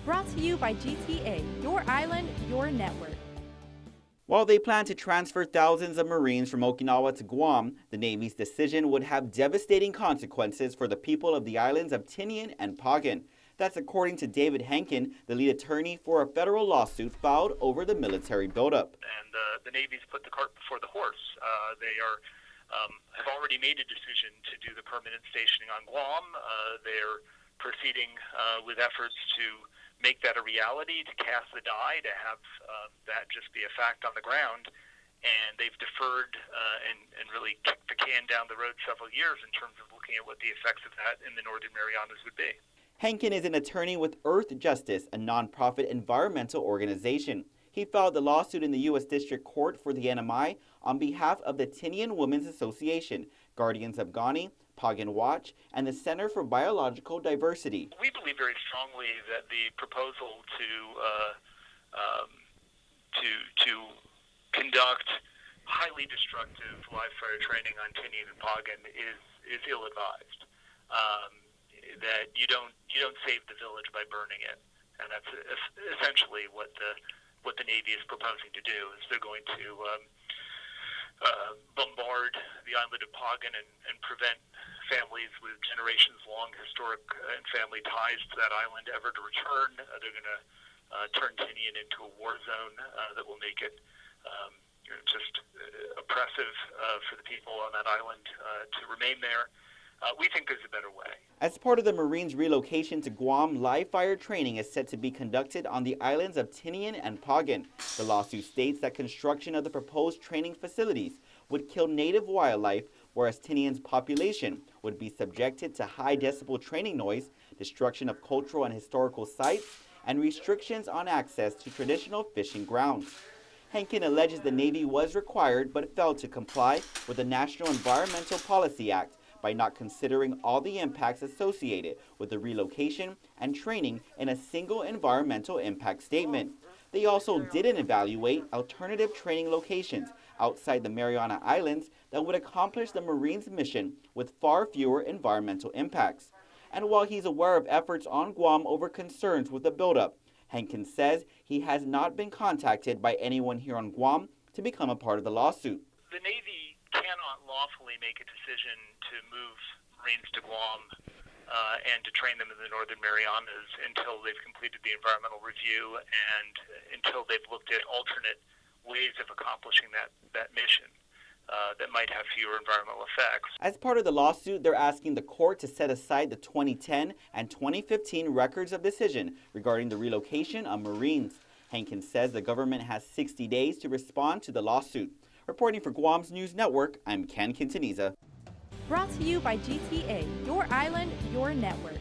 Brought to you by GTA, your island, your network. While they plan to transfer thousands of Marines from Okinawa to Guam, the Navy's decision would have devastating consequences for the people of the islands of Tinian and Pagan. That's according to David Henkin, the lead attorney for a federal lawsuit filed over the military buildup. And the Navy's put the cart before the horse. They have already made a decision to do the permanent stationing on Guam. They're proceeding with efforts to make that a reality, to cast the die, to have that just be a fact on the ground. And they've deferred and really kicked the can down the road several years in terms of looking at what the effects of that in the Northern Marianas would be. Henkin is an attorney with Earth Justice, a nonprofit environmental organization. He filed the lawsuit in the U.S. District Court for the NMI on behalf of the Tinian Women's Association, Guardians of Ghani, Pagan Watch, and the Center for Biological Diversity. We believe very strongly that the proposal to conduct highly destructive live fire training on Tinian and Pagan is ill-advised. That you don't save the village by burning it, and that's essentially what the Navy is proposing to do. Is they're going to bombard the island of Pagan and prevent families with generations-long historic and family ties to that island ever to return. They're going to turn Tinian into a war zone that will make it just oppressive for the people on that island to remain there. We think there's a better way. As part of the Marines' relocation to Guam, live fire training is set to be conducted on the islands of Tinian and Pagan. The lawsuit states that construction of the proposed training facilities would kill native wildlife, whereas Tinian's population would be subjected to high decibel training noise, destruction of cultural and historical sites, and restrictions on access to traditional fishing grounds. Henkin alleges the Navy was required but failed to comply with the National Environmental Policy Act by not considering all the impacts associated with the relocation and training in a single environmental impact statement. They also didn't evaluate alternative training locations outside the Mariana Islands that would accomplish the Marines' mission with far fewer environmental impacts. And while he's aware of efforts on Guam over concerns with the buildup, Henkin says he has not been contacted by anyone here on Guam to become a part of the lawsuit. The Navy cannot lawfully make a decision to move Marines to Guam and to train them in the Northern Marianas until they've completed the environmental review and until they've looked at alternate ways of accomplishing that mission that might have fewer environmental effects. As part of the lawsuit, they're asking the court to set aside the 2010 and 2015 records of decision regarding the relocation of Marines. Henkin says the government has 60 days to respond to the lawsuit. Reporting for Guam's News Network, I'm Ken Quintaniza. Brought to you by GTA, your island, your network.